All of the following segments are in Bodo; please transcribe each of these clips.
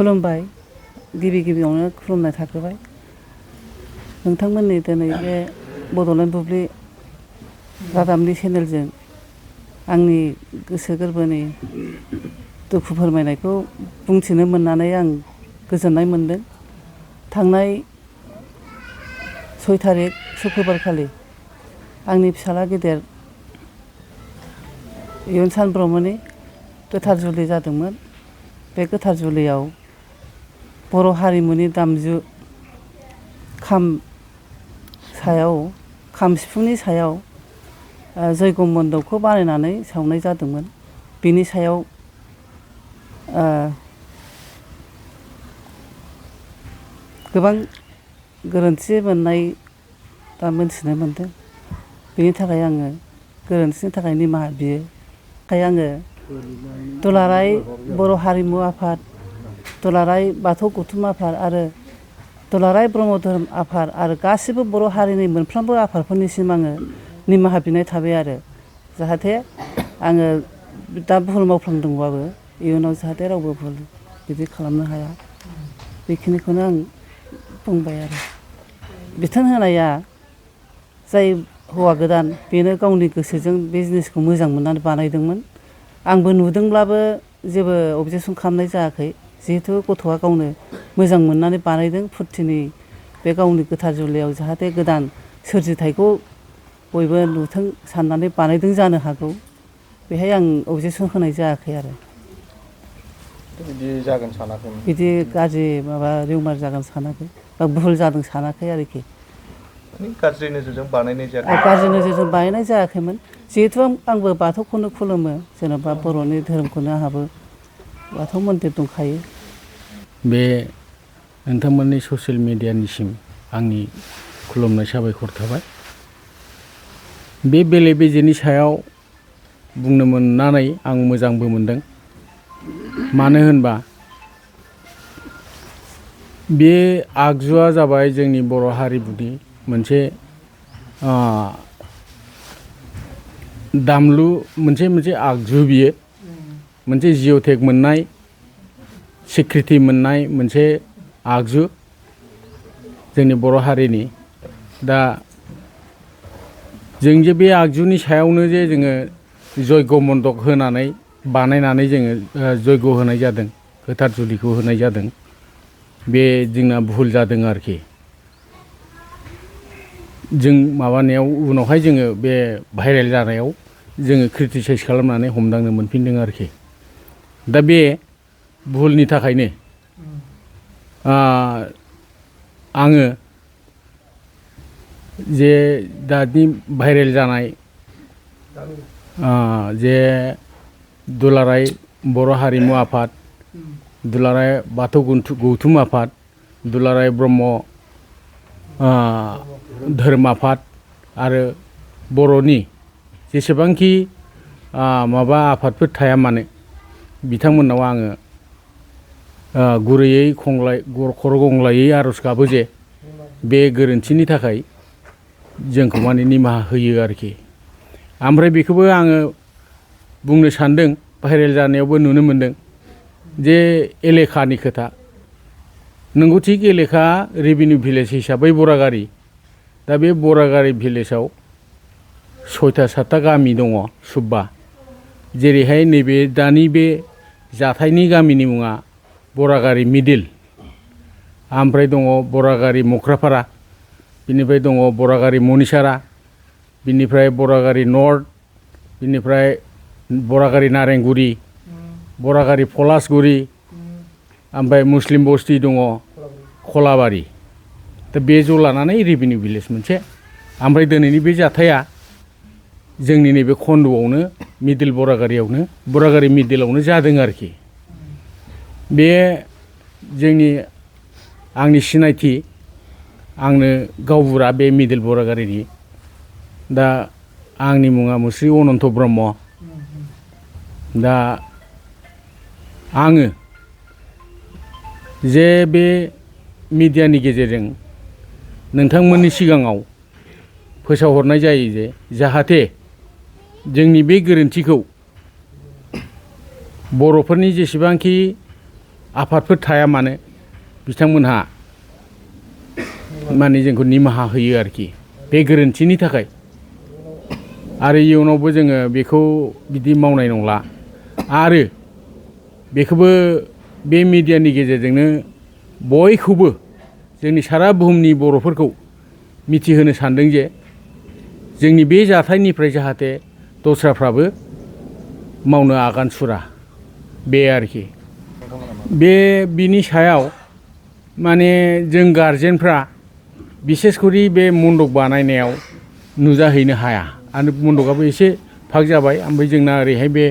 खुलुमबाय गिबियावनो खुलुमनाय थाग्रोबाय नोंथांमोननि दिनै बे बड'लेण्ड बुब्लि रादाबनि चेनेलजों आंनि गोसो गोरबोनि दुखु फोरमायनायखौ बुंथिनो मोननानै आं गोजोननाय मोनदों। थांनाय 6 थारिख सुक्रुबारखालि आंनि फिसाला गेदेर इयुनसान ब्रह्मनि गोथार जुलि जादोंमोन। बे गोथार जुलियाव बर' हारिमुनि दामजु खाम सिफुंनि सायाव जयग' मन्दपखौ बानायनानै सावनाय जादोंमोन। बिनि सायाव गोबां गोरोन्थि मोननाय दा मोनथिनो मोनदों। बेनि थाखाय आङो गोरोन्थिनि थाखाय निमाहा बियो। आङो दुलाराय बर' हारिमु आफाद, दुलाराय बाथौ गौथुम आफाद आरो दुलाराय ब्रह्म धोरोम आफाद आरो गासिबो बर' हारिनि मोनफ्रोमबो आफादफोरनिसिम आङो निमाहा बिनाय थाबाय आरो जाहाथे आङो दा भुल मावफ्लांदोंबाबो इयुनाव जाहाथे रावबो भुल बिदि खालामनो हाया बेखिनिखौनो आं बुंबाय आरो बिथोन होनाया जाय हौवा गोदान बेनो गावनि गोसोजों बे जिनिसखौ मोजां मोननानै बानायदोंमोन। आंबो नुदोंब्लाबो जेबो अबजेक्सन खालामनाय जायाखै जिहेथु गथ'आ गावनो मोजां मोननानै बानायदों। फुरथिनि बे गावनि गोथार जुलियाव जाहाथे गोदान सोरजिथायखौ बयबो नुथों साननानै बानायदों जानो हागौ। बेहाय आं अबजेक्सन होनाय जायाखै आरो बिदि जागोन सानाखैमोन, बिदि गाज्रि माबा रिउमार जागोन सानाखै बा भुल जादों सानाखै आरोखि। गाज्रि नोजोरजों बानायनाय जायाखै, गाज्रि नोजोरजों बानायनाय जायाखैमोन। जिहेथु आंबो बाथौखौनो खुलुमो, जेनेबा बर'नि धोरोमखौनो आंहाबो बाथौ मन्दिर दंखायो। बे नोंथांमोननि ससियेल मिडियानिसिम आंनि खुलुमनाय साबायखर थाबाय। बे बेले बेजेनि सायाव बुंनो मोननानै आं मोजांबो मोनदों। मानो होनबा बे आगजुआ जाबाय जोंनि बर' हारिमुनि मोनसे दामलु मोनसे आगजु। बियो मोनसे जिअ'टेक मोननाय सिक्रिटि मोननाय मोनसे आगजु जोंनि बर' हारिनि। दा जों जे बे आगजुनि सायावनो जे जोङो जयग' मन्दप होनानै बानायनानै जोङो जयग' होनाय जादों, गोथार जुलिखौ होनाय जादों, बे जोंना भुल जादों आरोखि। जों माबानायाव उनावहाय जोङो बे भाइरेल जानायाव जोङो क्रिटिसाइज खालामनानै हमदांनो मोनफिनदों आरोखि। दा बे भुलनि थाखायनो आङो जे दानि भाइरेल जानाय जे दुलाराय बर' हारिमु आफाद, दुलाराय बाथौ गौथुम आफाद, दुलाराय ब्रह्म धोरोम आफाद आरो बर'नि जेसेबांखि माबा आफादफोर थाया मानो बिथांमोननाव आङो गुरैयै खर' गंग्लायै आर'ज गाबो जे बे गोरोन्थिनि थाखाय जोंखौ माने निमाहा होयो आरोखि। ओमफ्राय बेखौबो आङो बुंनो सानदों, भाइरेल जानायावबो नुनो मोनदों जे एलेखानि खोथा। नंगौ थिग एलेखा रेभिनिउ भिलेज हिसाबै बरागारि। दा बे बरागारि भिलेजाव 6टा 7टा गामि दङ सुब्बा। जेरैहाय नैबे दानि बे जाथायनि गामिनि मुङा बरागारि मिडिल, ओमफ्राय दङ बरागारि मख्रापारा, बिनिफ्राय दङ बरागारि मनिसारा, बिनिफ्राय बरागारि नर्थ, बिनिफ्राय बरागारि नारेंगुरि, बरागारि पलासगुरि, ओमफ्राय मुस्लिम बस्ति दङ खलाबारि। दा बे ज' लानानै रेभिनिउ भिलेज मोनसे। ओमफ्राय दिनैनि बे जाथाया जोंनि नैबे खन्द'आवनो मिडिल बरागारि मिडिलावनो जादों आरोखि। बे आंनि सिनायथि, आंनो गावबुरा बे मिडिल बरागारिनि। दा आंनि मुङा मुस्रि अनन्त ब्रह्म। दा आङो जे बे मिडियानि गेजेरजों नोंथांमोननि सिगाङाव फोसावहरनाय जायो जे जाहाथे जोंनि बे गोरोन्थिखौ बर'फोरनि जेसेबांखि आफादफोर थाया मानो बिथांमोनहा माने जोंखौ निमाहा होयो आरोखि बे गोरोन्थिनि थाखाय आरो इयुनावबो जोङो बेखौ बिदि मावनाय नंला आरो बेखौबो बे मिडियानि गेजेरजोंनो बयखौबो जोंनि सारा बुहुमनि बर'फोरखौ मिथिहोनो सानदों जे जोंनि बे जाथायनिफ्राय जाहाथे दस्राफ्राबो मावनो आगान सुरा बे आरोखि बे बिनि सायाव माने जों गारजेनफ्रा बिसेसकरि बे मन्दप बानायनायाव नुजाहैनो हाया आरो मन्दपआबो एसे फाग जाबाय ओमफ्राय जोंना ओरैहाय बे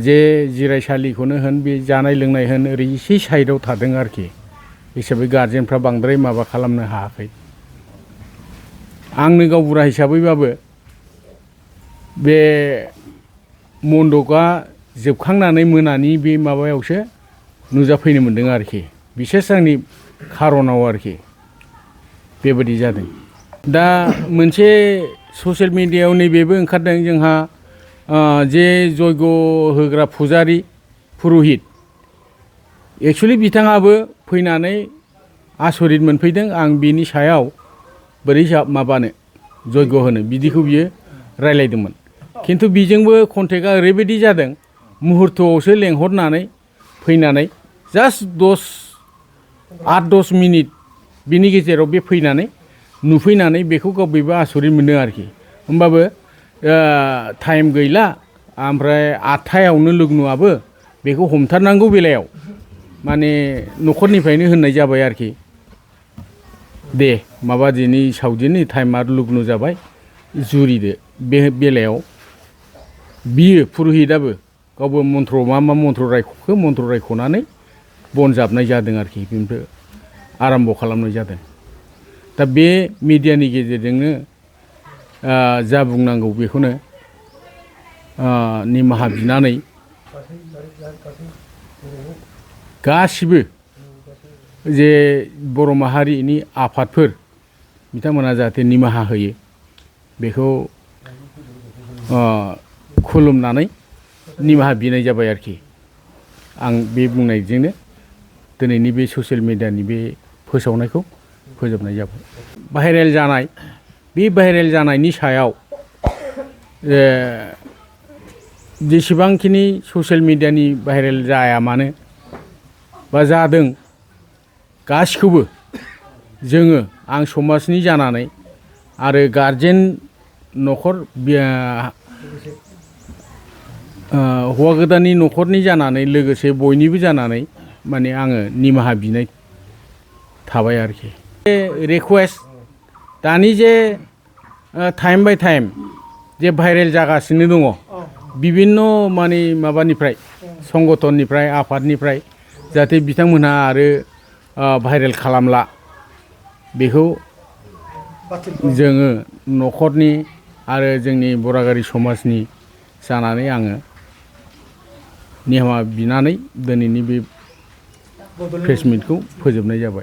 जे जिरायसालिखौनो होन बे जानाय लोंनाय होन ओरै एसे साइडआव थादों आरोखि हिसाबै गारजेनफ्रा बांद्राय माबा खालामनो हायाखै आंनो गावबुरा हिसाबैबाबो बे मन्दपआ जोबखांनानै मोनानि बे माबायावसो नुजाफैनो मोन्दों आरोखि बिसेस आंनि खार'नाव आरोखि बेबायदि जादों दा मोनसे ससियेल मिडियायाव नैबेबो ओंखारदों जोंहा जे जयग होग्रा फुजारि पुर'हित एक्सुवेलि बिथाङाबो फैनानै आसरित मोनफैदों आं बिनि सायाव बोरै माबानो जयग होनो बिदिखौ बियो रायलायदोंमोन खिन्थु बिजोंबो कन्टेक्टआ ओरैबायदि जादों मुहुर्तआवसो लेंहरनानै फैनानै जास्ट 8-10 मिनिट बिनि गेजेराव बे फैनानै नुफैनानै बेखौ गावबो आसरित मोनदों आरोखि होमबाबो टाइम गैला ओमफ्राय 8थायावनो लग्नआबो बेखौ हमथारनांगौ बेलायाव माने न'खरनिफ्रायनो होननाय जाबाय आरोखि दे माबा दिनै सावदिनि टाइमा लग्न जाबाय जुरिदो बे बेलायाव बियो पुर'हितआबो गावबो मन्त्र मा मन्त्र रायख'खो मन्त्र रायख'नानै बन जाबनाय जादों आरोखि बेनिफ्राय आराम्भ खालामनाय जादों दा बे मिडियानि गेजेरजोंनो जा बुंनांगौ बेखौनो निमाहा बिनानै गासिबो जे बर' माहारिनि आफादफोर बिथांमोना जाहाथे निमाहा होयो बेखौ खुलुमनानै निमाहा बिनाय जाबाय आरोखि आं बे बुंनायजोंनो दिनैनि बे ससियेल मिडियानि बे फोसावनायखौ फोजोबनाय जाबाय भाइरेल जानाय बे भाइरेल जानायनि सायाव जेसेबांखिनि ससियेल मिडियानि भाइरेल जाया मानो बा जादों गासिखौबो जोङो आं समाजनि जानानै आरो गारजेन न'खर हौवा गोदाननि न'खरनि जानानै लोगोसे बयनिबो जानानै माने आङो निमाहा बिनाय थाबाय आरोखि रिकुवेस्ट दानि जे टाइम बाय टाइम जे भाइरेल जागासिनो दङ बिभिन्न माने माबानिफ्राय संगठननिफ्राय आफादनिफ्राय जाहाथे बिथांमोनहा आरो भाइरेल खालामला बेखौ जोङो न'खरनि आरो जोंनि बरागारि समाजनि जानानै आङो निमाहा बिनानै दिनैनि बे प्रेस मिटखौ फोजोबनाय जाबाय।